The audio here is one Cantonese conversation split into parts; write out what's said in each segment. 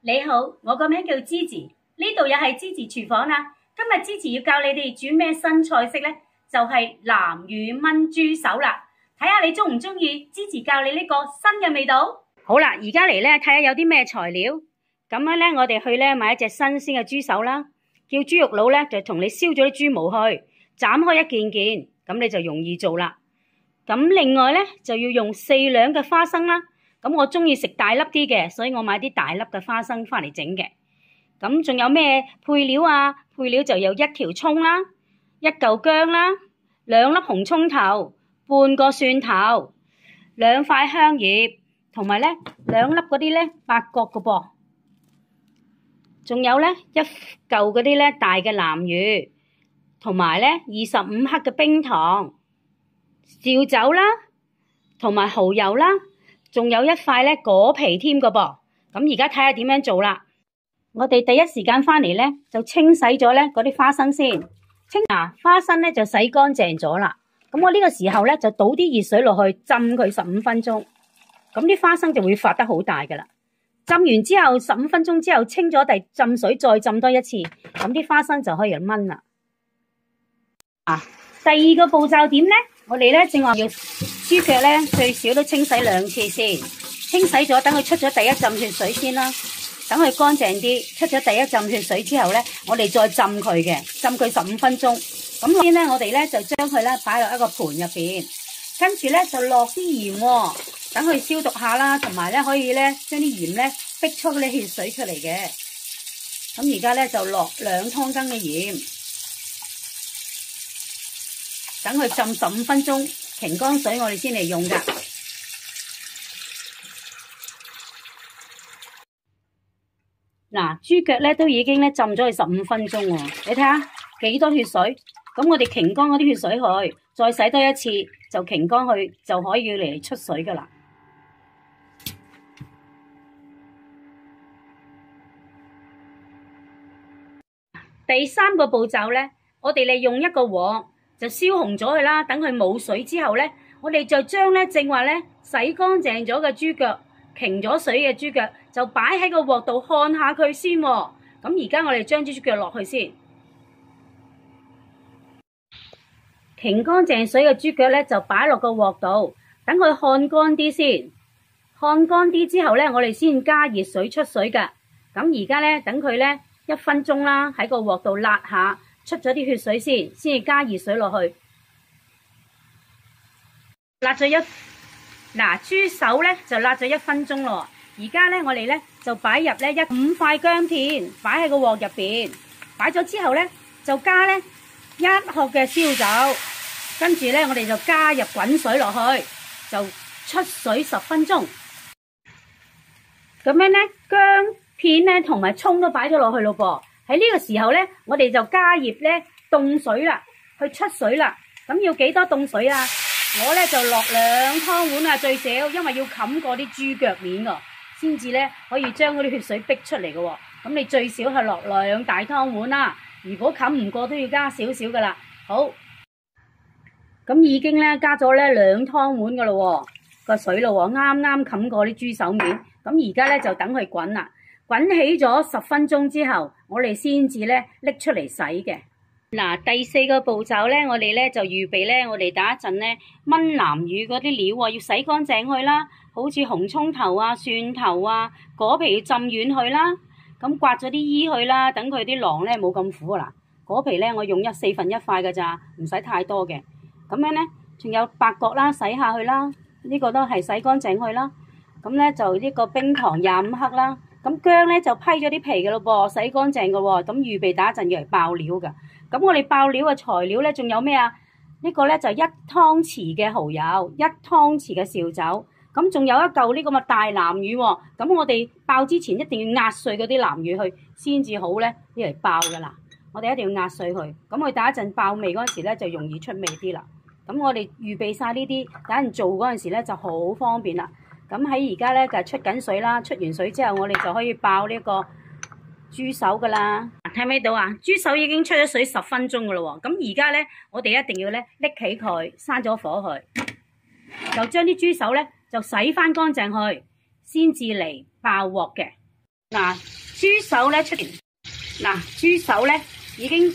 你好，我個名叫 Gigi， 呢度又係 Gigi 廚房啦。今日 Gigi 要教你哋煮咩新菜式呢？就係南乳炆豬手啦。睇下你中唔中意 Gigi 教你呢個新嘅味道。好啦，而家嚟咧睇下有啲咩材料。咁樣咧，我哋去咧買一隻新鮮嘅豬手啦。叫豬肉佬咧就同你燒咗啲豬毛去，斬開一件件，咁你就容易做啦。咁另外咧就要用4兩嘅花生啦。咁我中意食大粒啲嘅，所以我買啲大粒嘅花生翻嚟整嘅。咁仲有咩配料啊？配料就有1條蔥啦，1嚿薑啦，2粒紅葱頭，半個蒜頭，2塊香葉，同埋咧2粒嗰啲咧八角嘅噃。仲有咧1嚿嗰啲咧大嘅南乳，同埋咧25克嘅冰糖、紹酒啦，同埋蠔油啦。仲有1塊咧果皮添嘅噃，咁而家睇下點樣做啦。我哋第一時間翻嚟咧就清洗咗咧嗰啲花生先，花生咧就洗乾淨咗啦。咁我呢個時候咧就倒啲熱水落去浸佢15分鐘，咁啲花生就會發得好大噶啦。浸完之後15分鐘之後清咗地浸水，再浸多一次，咁啲花生就可以炆啦。第二個步驟點咧？我哋咧正話要豬腳咧最少都清洗2次先，清洗咗等佢出咗第一浸血水先啦，等佢乾淨啲。出咗第一浸血水之後咧，我哋再浸佢嘅，浸佢15分鐘。咁先咧，我哋咧就將佢咧擺落一個盤入邊，跟住咧就落啲鹽喎，等佢消毒下啦，同埋咧可以咧將啲鹽咧逼出啲血水出嚟嘅。咁而家咧就落2湯羹嘅鹽。等佢浸15分鐘，擎乾水我哋先嚟用噶。嗱，豬腳咧都已經咧浸咗佢15分鐘喎，你睇下幾多血水。咁我哋擎乾嗰啲血水去，再洗多一次就擎乾佢，就可以嚟出水噶啦。第3個步驟咧，我哋利用一個鑊。就燒紅咗佢啦，等佢冇水之後咧，我哋就將咧正話咧洗乾淨咗嘅豬腳、擎咗水嘅豬腳，就擺喺個鑊度看下佢先喎。咁而家我哋將豬腳落去先，擎乾淨水嘅豬腳咧就擺落個鑊度，等佢看乾啲先。看乾啲之後咧，我哋先加熱水出水㗎。咁而家咧等佢咧1分鐘啦，喺個鑊度辣下。出咗啲血水先至加熱水落去，辣咗豬手咧就辣咗1分鐘咯。而家咧我哋咧就擺入咧5塊薑片，擺喺個鑊入邊。擺咗之後咧就加咧1殼嘅燒酒，跟住咧我哋就加入滾水落去，就出水10分鐘。咁樣咧薑片咧同埋蔥都擺咗落去咯噃。喺呢個時候咧，我哋就加熱咧凍水啦，去出水啦。咁要幾多凍水啊？我咧就落2湯碗啊，最少，因為要冚過啲豬腳面㗎，先至咧可以將嗰啲血水逼出嚟嘅喎。咁你最少係落2大湯碗啦。如果冚唔過都要加少少噶啦。好，咁已經咧加咗咧2湯碗噶咯喎，個水咯喎，啱啱冚過啲豬手面。咁而家咧就等佢滾啦。滾起咗10分鐘之後，我哋先至咧拎出嚟洗嘅。嗱，第4個步驟咧，我哋咧就預備咧，我哋等一陣咧炆南乳嗰啲料啊，要洗乾淨去啦，好似紅葱頭啊、蒜頭啊、果皮要浸軟去啦，咁刮咗啲衣去啦，等佢啲囊咧冇咁苦啊。嗱，果皮咧我用1/4塊㗎咋，唔使太多嘅。咁樣咧，仲有八角啦，洗下去啦，呢個都係洗乾淨去啦。咁咧就呢個冰糖25克啦。咁薑咧就批咗啲皮嘅咯噃，洗乾淨嘅喎。咁預備打一陣要嚟爆料㗎。咁我哋爆料嘅材料咧，仲有咩啊？呢個咧就1湯匙嘅蠔油，1湯匙嘅紹酒。咁仲有一嚿呢個嘅大南乳喎。咁我哋爆之前一定要壓碎嗰啲南乳去，先至好咧呢嚟爆㗎啦。我哋一定要壓碎佢。咁佢打一陣爆味嗰陣時咧，就容易出味啲啦。咁我哋預備晒呢啲，等陣做嗰陣時咧就好方便啦。咁喺而家咧就出緊水啦，出完水之後我哋就可以爆呢個豬手噶啦。睇唔睇到啊？豬手已經出咗水10分鐘噶啦喎。咁而家咧我哋一定要咧拎起佢，閂咗火去，就將啲豬手咧就洗翻乾淨去，先至嚟爆鑊嘅。嗱，豬手咧豬手咧已經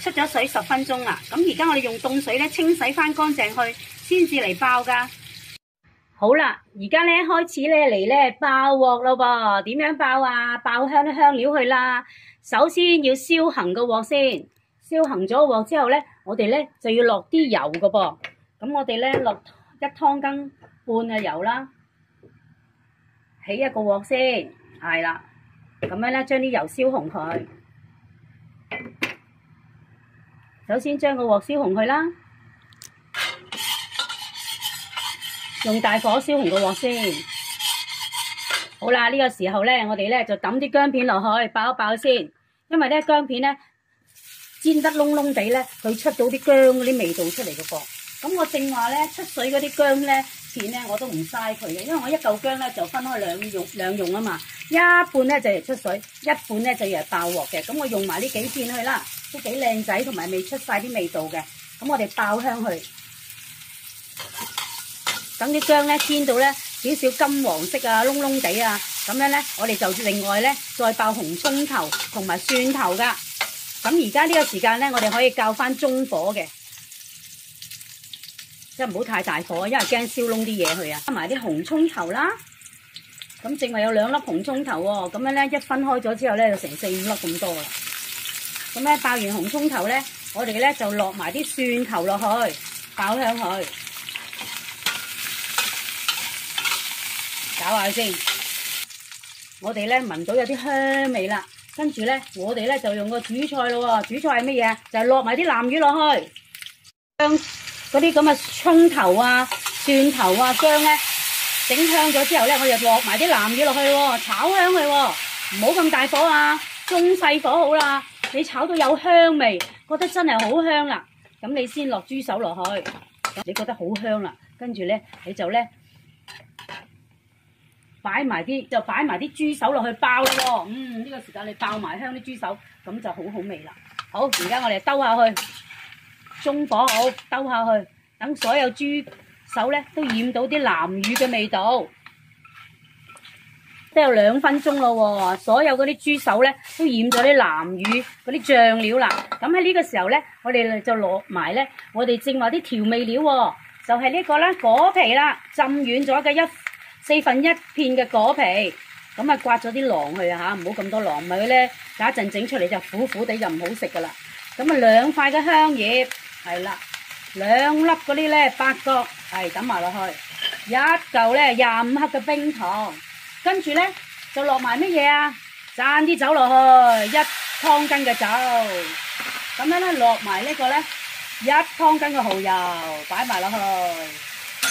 出咗水10分鐘啦。咁而家我哋用凍水咧清洗翻乾淨去，先至嚟爆噶。好啦，而家咧開始咧嚟咧爆鑊咯噃。點樣爆啊？爆香料去啦。首先要燒行個鑊先，燒行咗個鑊之後咧，我哋咧就要落啲油噶噃。咁我哋咧落1湯羹半嘅油啦，起一個鑊先，係啦。咁樣咧將啲油燒紅佢。首先將個鑊燒紅佢啦，用大火燒紅個鑊先。好啦，呢個時候咧，我哋咧就抌啲薑片落去爆一爆先。因為咧薑片咧煎得燶燶地咧，佢出到啲薑嗰啲味道出嚟嘅噃。咁我正話咧出水嗰啲薑咧片咧，我都唔嘥佢嘅，因為我一嚿薑咧就分開兩用啊嘛。一半咧就嚟出水，一半咧就嚟爆鑊嘅。咁我用埋呢幾片去啦，都幾靚仔，同埋未出晒啲味道嘅。咁我哋爆香佢，等啲薑咧煎到咧少少金黃色啊，燶燶地啊，咁樣咧我哋就另外咧再爆紅葱頭同埋蒜頭噶。咁而家呢個時間咧，我哋可以較翻中火嘅，即係唔好太大火，因為驚燒燶啲嘢去啊。加埋啲紅葱頭啦。咁正話有2粒紅葱頭喎，咁樣咧一分開咗之後咧，就成4-5粒咁多啦。咁咧爆完紅葱頭咧，我哋咧就落埋啲蒜頭落去，爆香佢，搞下先。我哋咧聞到有啲香味啦，跟住咧我哋咧就用個主菜咯喎。主菜係乜嘢？就係落埋啲南魚落去，將嗰啲咁嘅葱頭啊、蒜頭啊、薑咧。整香咗之後咧，我哋落埋啲南魚落去喎，炒香佢喎，唔好咁大火啊，中細火好啦。你炒到有香味，覺得真係好香啦，咁你先落豬手落去。你覺得好香啦，跟住咧你就咧擺埋啲豬手落去爆咯喎。呢個時間你爆埋香啲豬手，咁就好好味啦。好，而家我哋兜下去，中火好，兜下去，等所有豬手咧都染到啲南乳嘅味道，都有2分鐘咯喎。所有嗰啲豬手咧都染咗啲南乳嗰啲醬料啦。咁喺呢個時候咧，我哋就落埋咧我哋正話啲調味料喎，就係呢個啦，果皮啦，浸軟咗嘅1/4片嘅果皮。咁啊刮咗啲囊去啊嚇，唔好咁多囊，唔係咧等一陣整出嚟就苦苦地就唔好食噶啦。咁啊2塊嘅香葉，係啦。2粒嗰啲咧八角，係抌埋落去，1嚿咧25克嘅冰糖，跟住咧就落埋乜嘢啊？灒啲酒落去，1湯羹嘅酒，咁樣咧落埋呢個咧1湯羹嘅蠔油，擺埋落去，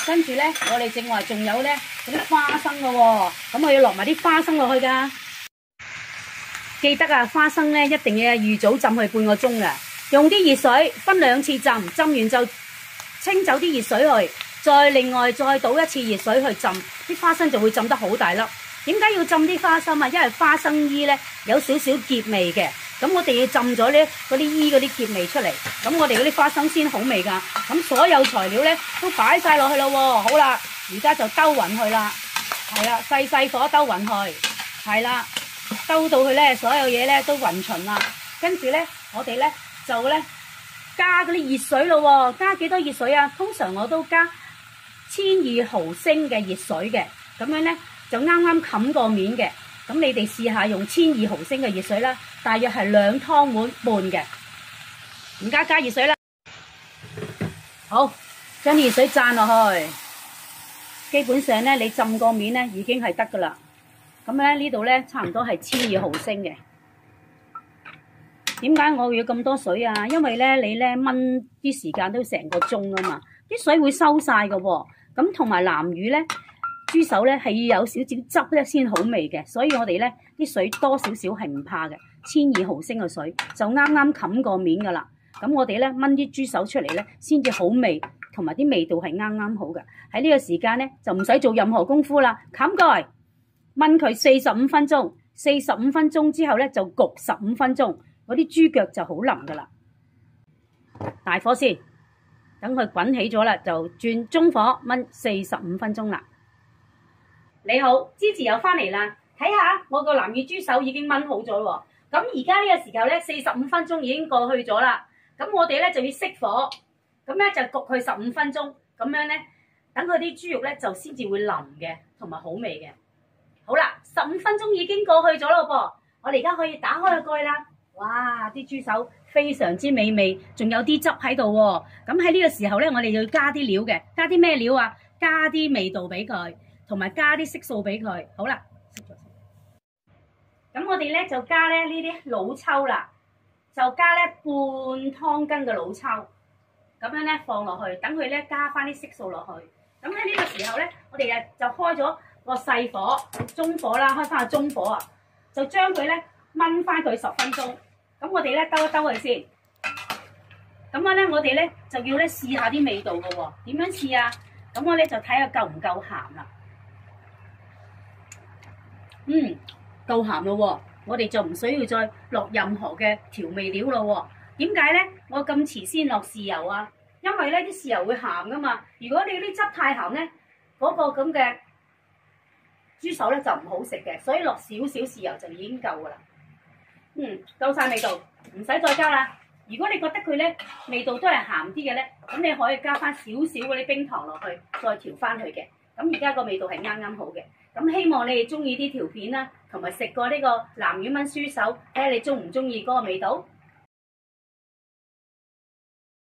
跟住咧我哋正話仲有咧嗰啲花生嘅喎，咁我要落埋啲花生落去噶。記得啊，花生咧一定要預早浸去半個鐘噶。用啲熱水分2次浸，浸完就清走啲熱水去，再另外再倒1次熱水去浸，啲花生就會浸得好大粒。點解要浸啲花生啊？因為花生衣咧有少少澀味嘅，咁我哋要浸咗咧嗰啲衣嗰啲澀味出嚟，咁我哋嗰啲花生先好味噶。咁所有材料咧都擺晒落去咯喎，好啦，而家就兜勻佢啦，係啦，細火兜勻佢，係啦，兜到佢咧所有嘢咧都勻勻啦，跟住咧我哋咧就咧加嗰啲熱水咯喎，加幾多熱水啊？通常我都加1200毫升嘅熱水嘅，咁樣咧就啱啱冚個面嘅。咁你哋試下用1200毫升嘅熱水啦，大約係2湯碗半嘅。而家加熱水啦，好，將熱水攢落去，基本上咧你浸個面咧已經係得噶啦。咁咧呢度咧差唔多係1200毫升嘅。點解我要咁多水啊？因為咧你咧燜啲時間都成個鐘啊嘛，啲水會收晒噶喎。咁同埋南乳咧，豬手咧係要有少少汁咧先好味嘅，所以我哋咧啲水多少少係唔怕嘅。1200毫升嘅水就啱啱冚個面噶啦。咁我哋咧燜啲豬手出嚟咧，先至好味，同埋啲味道係啱啱好嘅。喺呢個時間咧就唔使做任何功夫啦，冚蓋燜佢45分鐘，45分鐘之後咧就焗15分鐘。嗰啲豬腳就好腍噶啦，大火先，等佢滾起咗啦，就轉中火燜45分鐘啦。你好，芝士又返嚟啦，睇下我個南乳豬手已經炆好咗喎。咁而家呢個時候咧，45分鐘已經過去咗啦。咁我哋咧就要熄火，咁咧就焗佢15分鐘，咁樣咧等佢啲豬肉咧就先至會腍嘅，同埋好味嘅。好啦，15分鐘已經過去咗咯噃，我哋而家可以打開個蓋啦。哇！啲豬手非常之美味，仲有啲汁喺度喎。咁喺呢個時候咧，我哋要加啲料嘅，加啲咩料啊？加啲味道俾佢，同埋加啲色素俾佢。好啦，咁我哋咧就加咧呢啲老抽啦，就加咧半湯羹嘅老抽，咁樣咧放落去，等佢咧加翻啲色素落去。咁喺呢個時候咧，我哋就開咗個細火、中火啦，開翻個中火啊，就將佢咧燜翻佢10分鐘。咁我哋咧兜一兜佢先。咁樣咧，我哋咧就要咧試下啲味道嘅喎。點樣試啊？咁我咧就睇下夠唔夠鹹啦。夠鹹咯喎，我哋就唔需要再落任何嘅調味料咯喎。點解咧？我咁遲先落豉油啊？因為咧啲豉油會鹹噶嘛。如果你啲汁太鹹咧，嗰個咁嘅豬手咧就唔好食嘅，所以落少少豉油就已經夠噶啦。夠晒味道，唔使再加啦。如果你覺得佢咧味道都係鹹啲嘅咧，咁你可以加翻少少嗰啲冰糖落去，再調翻佢嘅。咁而家個味道係啱啱好嘅。咁希望你哋中意啲條片啦，同埋食過呢個南乳炆豬手，睇下你中唔中意嗰個味道。